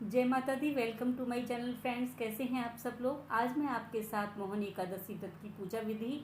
जय माता दी। Welcome to my channel friends. कैसे हैं आप सब लोग। आज मैं आपके साथ मोहनी एकादशी व्रत की पूजा विधि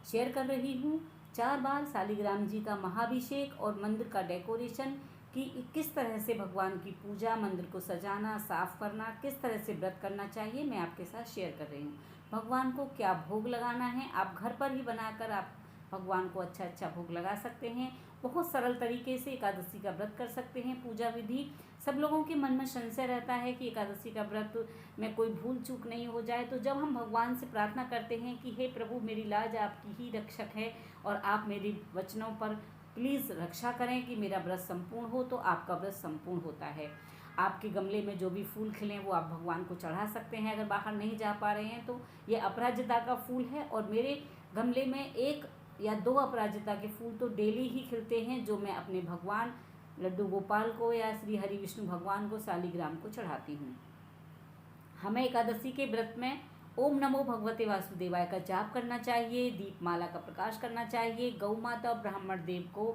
शेयर कर रही हूँ। 4 बार शालिग्राम जी का महाभिषेक और मंदिर का डेकोरेशन कि किस तरह से भगवान की पूजा, मंदिर को सजाना, साफ करना, किस तरह से व्रत करना चाहिए, मैं आपके साथ शेयर कर रही हूँ। भगवान को क्या भोग लगाना है, आप घर पर ही बनाकर आप भगवान को अच्छा भोग लगा सकते हैं। बहुत सरल तरीके से एकादशी का व्रत कर सकते हैं। पूजा विधि, सब लोगों के मन में संशय रहता है कि एकादशी का व्रत में कोई भूल चूक नहीं हो जाए। तो जब हम भगवान से प्रार्थना करते हैं कि हे प्रभु, मेरी लाज आपकी ही रक्षक है और आप मेरे वचनों पर प्लीज़ रक्षा करें कि मेरा व्रत संपूर्ण हो, तो आपका व्रत संपूर्ण होता है। आपके गमले में जो भी फूल खिले वो आप भगवान को चढ़ा सकते हैं। अगर बाहर नहीं जा पा रहे हैं तो ये अपराजिता का फूल है और मेरे गमले में 1 या 2 अपराजिता के फूल तो डेली ही खिलते हैं, जो मैं अपने भगवान लड्डू गोपाल को या श्री हरि विष्णु भगवान को, शालिग्राम को चढ़ाती हूँ। हमें एकादशी के व्रत में ओम नमो भगवते वासुदेवाय का जाप करना चाहिए, दीपमाला का प्रकाश करना चाहिए, गौ माता और ब्राह्मण देव को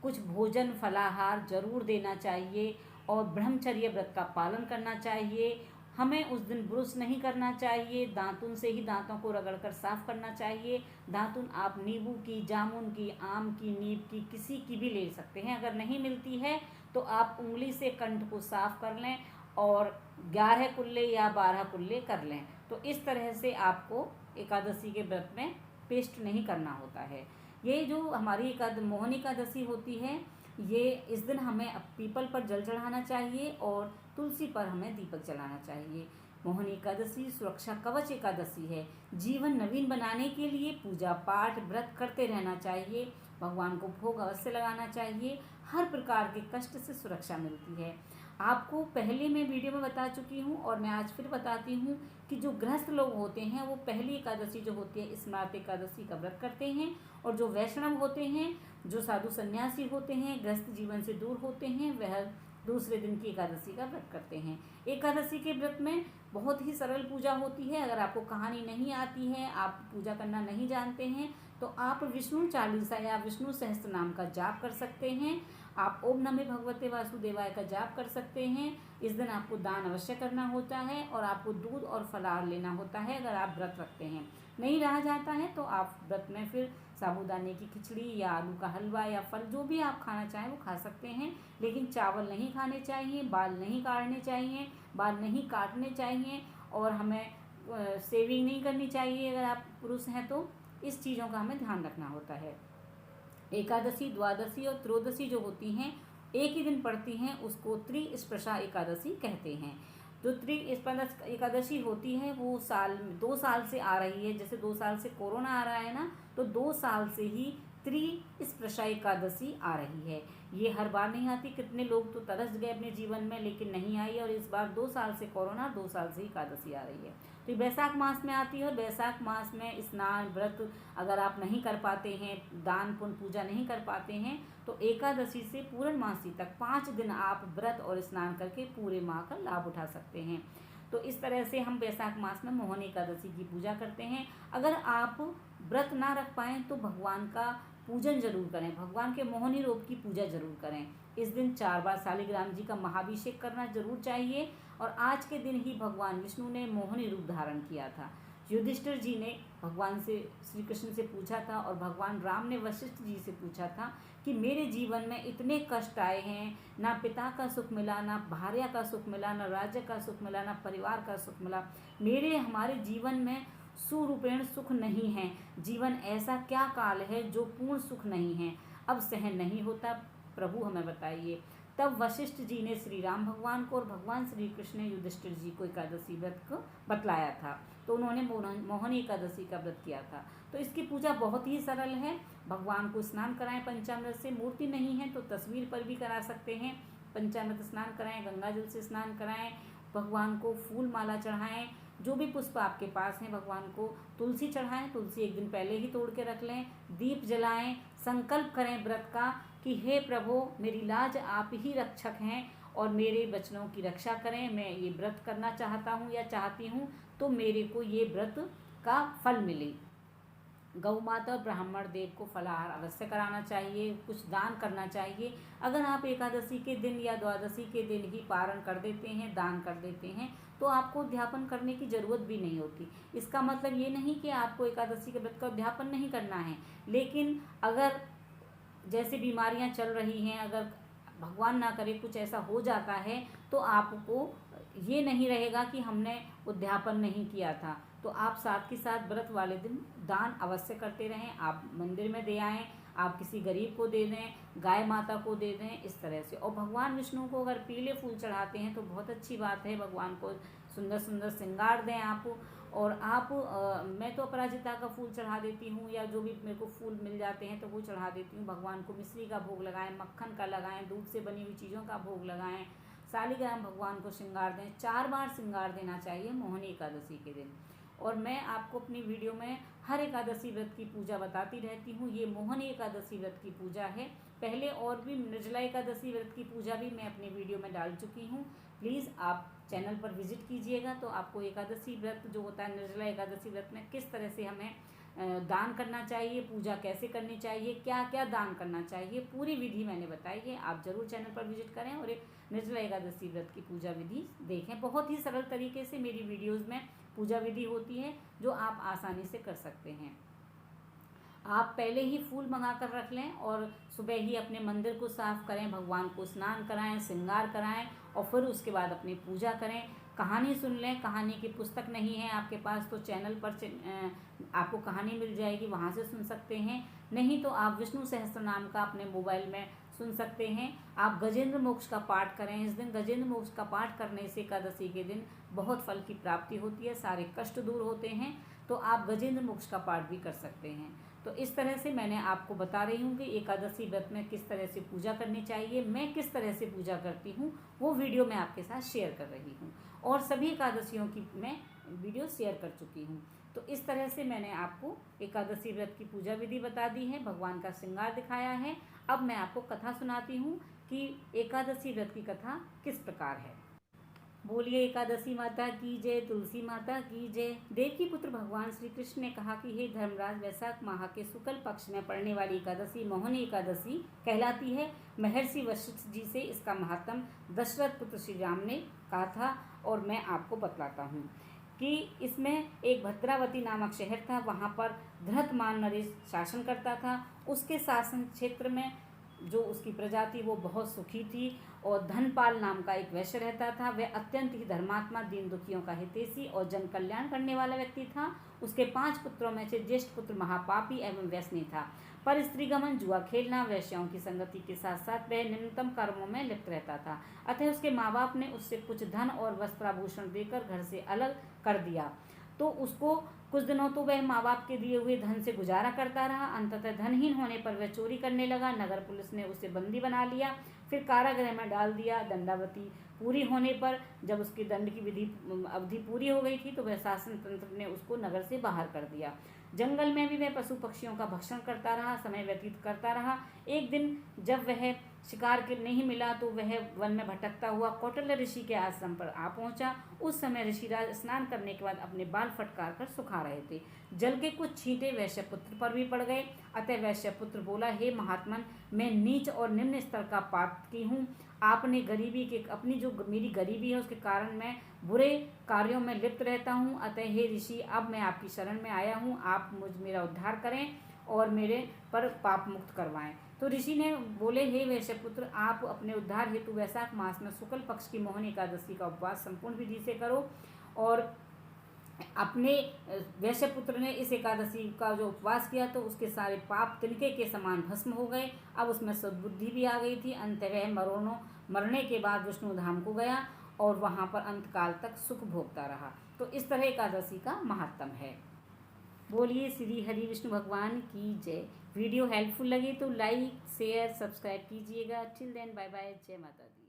कुछ भोजन फलाहार जरूर देना चाहिए और ब्रह्मचर्य व्रत का पालन करना चाहिए। हमें उस दिन ब्रुश नहीं करना चाहिए, दातुन से ही दांतों को रगड़कर साफ करना चाहिए। दातुन आप नींबू की, जामुन की, आम की, नीम की, किसी की भी ले सकते हैं। अगर नहीं मिलती है तो आप उंगली से कंठ को साफ कर लें और 11 कुल्ले या 12 कुल्ले कर लें। तो इस तरह से आपको एकादशी के व्रत में पेस्ट नहीं करना होता है। ये जो हमारी मोहनी एकादशी होती है, ये इस दिन हमें पीपल पर जल चढ़ाना चाहिए और तुलसी पर हमें दीपक जलाना चाहिए। मोहनी एकादशी सुरक्षा कवच एकादशी है। जीवन नवीन बनाने के लिए पूजा पाठ व्रत करते रहना चाहिए। भगवान को भोग अवश्य लगाना चाहिए। हर प्रकार के कष्ट से सुरक्षा मिलती है। आपको पहले मैं वीडियो में बता चुकी हूँ और मैं आज फिर बताती हूँ कि जो गृहस्थ लोग होते हैं वो पहली एकादशी जो होती है स्मार्त एकादशी का व्रत करते हैं, और जो वैष्णव होते हैं, जो साधु सन्यासी होते हैं, गृहस्थ जीवन से दूर होते हैं, वह दूसरे दिन की एकादशी का व्रत करते हैं। एकादशी के व्रत में बहुत ही सरल पूजा होती है। अगर आपको कहानी नहीं आती है, आप पूजा करना नहीं जानते हैं, तो आप विष्णु चालीसा या विष्णु सहस्त्र नाम का जाप कर सकते हैं। आप ओम नमः भगवते वासुदेवाय का जाप कर सकते हैं। इस दिन आपको दान अवश्य करना होता है और आपको दूध और फलाहार लेना होता है अगर आप व्रत रखते हैं। नहीं रहा जाता है तो आप व्रत में फिर साबूदाने की खिचड़ी या आलू का हलवा या फल जो भी आप खाना चाहें वो खा सकते हैं। लेकिन चावल नहीं खाने चाहिए, बाल नहीं काटने चाहिए, बाल नहीं काटने चाहिए और हमें सेविंग नहीं करनी चाहिए अगर आप पुरुष हैं तो। इस चीज़ों का हमें ध्यान रखना होता है। एकादशी, द्वादशी और त्रयोदशी जो होती हैं एक ही दिन पड़ती हैं, उसको त्रिस्पर्शा एकादशी कहते हैं। जो त्रिस्पर्शा एकादशी होती है वो 2 साल से आ रही है। जैसे 2 साल से कोरोना आ रहा है ना, तो 2 साल से ही त्रिस्पर्शा एकादशी आ रही है। ये हर बार नहीं आती। कितने लोग तो तरस गए अपने जीवन में, लेकिन नहीं आई। और इस बार 2 साल से कोरोना, 2 साल से एकादशी आ रही है। तो ये बैसाख मास में आती है और बैसाख मास में स्नान व्रत अगर आप नहीं कर पाते हैं, दान पुण्य पूजा नहीं कर पाते हैं, तो एकादशी से पूर्णमासी तक 5 दिन आप व्रत और स्नान करके पूरे माह का लाभ उठा सकते हैं। तो इस तरह से हम बैसाख मास में मोहनी एकादशी की पूजा करते हैं। अगर आप व्रत ना रख पाएँ तो भगवान का पूजन जरूर करें, भगवान के मोहनी रूप की पूजा जरूर करें। इस दिन 4 बार शालिग्राम जी का महाभिषेक करना जरूर चाहिए। और आज के दिन ही भगवान विष्णु ने मोहनी रूप धारण किया था। युधिष्ठिर जी ने भगवान से, श्री कृष्ण से पूछा था और भगवान राम ने वशिष्ठ जी से पूछा था कि मेरे जीवन में इतने कष्ट आए हैं, ना पिता का सुख मिला, ना भार्या का सुख मिला, ना राज्य का सुख मिला, ना परिवार का सुख मिला। हमारे जीवन में सुरूपेण सुख नहीं है। जीवन ऐसा क्या काल है जो पूर्ण सुख नहीं है, अब सहन नहीं होता, प्रभु हमें बताइए। तब वशिष्ठ जी ने श्री राम भगवान को और भगवान श्री कृष्ण ने युधिष्ठिर जी को एकादशी व्रत को बतलाया था। तो उन्होंने मोहनी एकादशी का व्रत किया था। तो इसकी पूजा बहुत ही सरल है। भगवान को स्नान कराएं पंचामृत से। मूर्ति नहीं है तो तस्वीर पर भी करा सकते हैं। पंचामृत स्नान कराएं, गंगा जल से स्नान कराएं, भगवान को फूल माला चढ़ाएं, जो भी पुष्प आपके पास हैं भगवान को। तुलसी चढ़ाएं, तुलसी एक दिन पहले ही तोड़ के रख लें। दीप जलाएं, संकल्प करें व्रत का कि हे प्रभु, मेरी लाज आप ही रक्षक हैं और मेरे वचनों की रक्षा करें। मैं ये व्रत करना चाहता हूँ या चाहती हूँ, तो मेरे को ये व्रत का फल मिले। गौ माता और ब्राह्मण देव को फलाहार अवश्य कराना चाहिए, कुछ दान करना चाहिए। अगर आप एकादशी के दिन या द्वादशी के दिन ही पारण कर देते हैं, दान कर देते हैं, तो आपको उद्यापन करने की ज़रूरत भी नहीं होती। इसका मतलब ये नहीं कि आपको एकादशी के व्रत का उद्यापन नहीं करना है, लेकिन अगर जैसे बीमारियां चल रही हैं, अगर भगवान ना करे कुछ ऐसा हो जाता है, तो आपको ये नहीं रहेगा कि हमने उद्यापन नहीं किया था। तो आप साथ के साथ व्रत वाले दिन दान अवश्य करते रहें। आप मंदिर में दे आएँ, आप किसी गरीब को दे दें, गाय माता को दे दें, इस तरह से। और भगवान विष्णु को अगर पीले फूल चढ़ाते हैं तो बहुत अच्छी बात है, भगवान को सुंदर सुंदर श्रृंगार दें आप। और आप मैं तो अपराजिता का फूल चढ़ा देती हूँ, या जो भी मेरे को फूल मिल जाते हैं तो वो चढ़ा देती हूँ। भगवान को मिश्री का भोग लगाएं, मक्खन का लगाएं, दूध से बनी हुई चीज़ों का भोग लगाएं, सालिग्राम भगवान को श्रृंगार दें। 4 बार श्रृंगार देना चाहिए मोहिनी एकादशी के दिन। और मैं आपको अपनी वीडियो में हर एकादशी व्रत की पूजा बताती रहती हूँ। ये मोहिनी एकादशी व्रत की पूजा है। पहले और भी निर्जला एकादशी व्रत की पूजा भी मैं अपनी वीडियो में डाल चुकी हूँ। प्लीज़ आप चैनल पर विजिट कीजिएगा, तो आपको एकादशी व्रत जो होता है, निर्जला एकादशी व्रत में किस तरह से हमें दान करना चाहिए, पूजा कैसे करनी चाहिए, क्या क्या दान करना चाहिए, पूरी विधि मैंने बताई है। आप ज़रूर चैनल पर विजिट करें और एक निर्जला एकादशी व्रत की पूजा विधि देखें। बहुत ही सरल तरीके से मेरी वीडियोज़ में पूजा विधि होती है, जो आप आसानी से कर सकते हैं। आप पहले ही फूल मंगा कर रख लें और सुबह ही अपने मंदिर को साफ़ करें, भगवान को स्नान कराएं, श्रृंगार कराएं, और फिर उसके बाद अपनी पूजा करें। कहानी सुन लें। कहानी की पुस्तक नहीं है आपके पास तो चैनल पर आपको कहानी मिल जाएगी, वहाँ से सुन सकते हैं। नहीं तो आप विष्णु सहस्त्रनाम का अपने मोबाइल में सुन सकते हैं। आप गजेंद्र मोक्ष का पाठ करें। इस दिन गजेंद्र मोक्ष का पाठ करने से एकादशी के दिन बहुत फल की प्राप्ति होती है, सारे कष्ट दूर होते हैं। तो आप गजेंद्र मोक्ष का पाठ भी कर सकते हैं। तो इस तरह से मैंने आपको बता रही हूँ कि एकादशी व्रत में किस तरह से पूजा करनी चाहिए, मैं किस तरह से पूजा करती हूँ, वो वीडियो मैं आपके साथ शेयर कर रही हूँ। और सभी एकादशियों की मैं वीडियो शेयर कर चुकी हूँ। तो इस तरह से मैंने आपको एकादशी व्रत की पूजा विधि बता दी है, भगवान का श्रृंगार दिखाया है। अब मैं आपको कथा सुनाती हूँ कि एकादशी व्रत की कथा किस प्रकार है। बोलिए एकादशी माता की जय, तुलसी माता की जय। देवकी पुत्र भगवान श्री कृष्ण ने कहा कि हे धर्मराज, वैशाख माह के शुक्ल पक्ष में पड़ने वाली एकादशी मोहिनी एकादशी कहलाती है। महर्षि वशिष्ठ जी से इसका महात्म दशरथ पुत्र श्री राम ने कहा था, और मैं आपको बतलाता हूँ कि इसमें एक भद्रावती नामक शहर था। वहाँ पर धृतमान नरेश शासन करता था। उसके शासन क्षेत्र में जो उसकी प्रजा थी वो बहुत सुखी थी, और धनपाल नाम का एक वैश्य रहता था। वह अत्यंत ही धर्मात्मा, दीन दुखियों का हितैषी और जन कल्याण करने वाला व्यक्ति था। उसके 5 पुत्रों में से ज्येष्ठ पुत्र महापापी एवं व्यसनी था। पर स्त्रीगमन, जुआ खेलना, वैश्याओं की संगति के साथ साथ वह निम्नतम कर्मों में लिप्त रहता था। अतः उसके माँ बाप ने उससे कुछ धन और वस्त्राभूषण देकर घर से अलग कर दिया। तो उसको कुछ दिनों तो वह माँ बाप के दिए हुए धन से गुजारा करता रहा। अंततः धनहीन होने पर वह चोरी करने लगा। नगर पुलिस ने उसे बंदी बना लिया, फिर कारागृह में डाल दिया। दंडावधि पूरी होने पर जब उसकी दंड की विधि अवधि पूरी हो गई थी, तो वह शासन तंत्र ने उसको नगर से बाहर कर दिया। जंगल में भी वह पशु पक्षियों का भक्षण करता रहा, समय व्यतीत करता रहा। एक दिन जब वह शिकार के नहीं मिला, तो वह वन में भटकता हुआ कौटिल्य ऋषि के आश्रम पर आ पहुंचा। उस समय ऋषिराज स्नान करने के बाद अपने बाल फटकार कर सुखा रहे थे। जल के कुछ छींटे वैश्यपुत्र पर भी पड़ गए। अतः वैश्यपुत्र बोला, हे महात्मन, मैं नीच और निम्न स्तर का पातकी हूँ। आपने गरीबी के अपनी जो मेरी गरीबी है उसके कारण मैं बुरे कार्यों में लिप्त रहता हूँ। अतः हे ऋषि, अब मैं आपकी शरण में आया हूँ, आप मेरा उद्धार करें और मेरे पर पाप मुक्त करवाएं। तो ऋषि ने बोले, हे वैश्यपुत्र, आप अपने उद्धार हेतु वैशाख मास में शुक्ल पक्ष की मोहिनी एकादशी का उपवास संपूर्ण विधि से करो। और अपने वैश्यपुत्र ने इस एकादशी का जो उपवास किया तो उसके सारे पाप तिनके के समान भस्म हो गए। अब उसमें सद्बुद्धि भी आ गई थी। अंत वह मरने के बाद विष्णु धाम को गया और वहाँ पर अंतकाल तक सुख भोगता रहा। तो इस तरह एकादशी का महात्म है। बोलिए श्री हरि विष्णु भगवान की जय। वीडियो हेल्पफुल लगी तो लाइक, शेयर, सब्सक्राइब कीजिएगा। टिल देन बाय बाय, जय माता दी।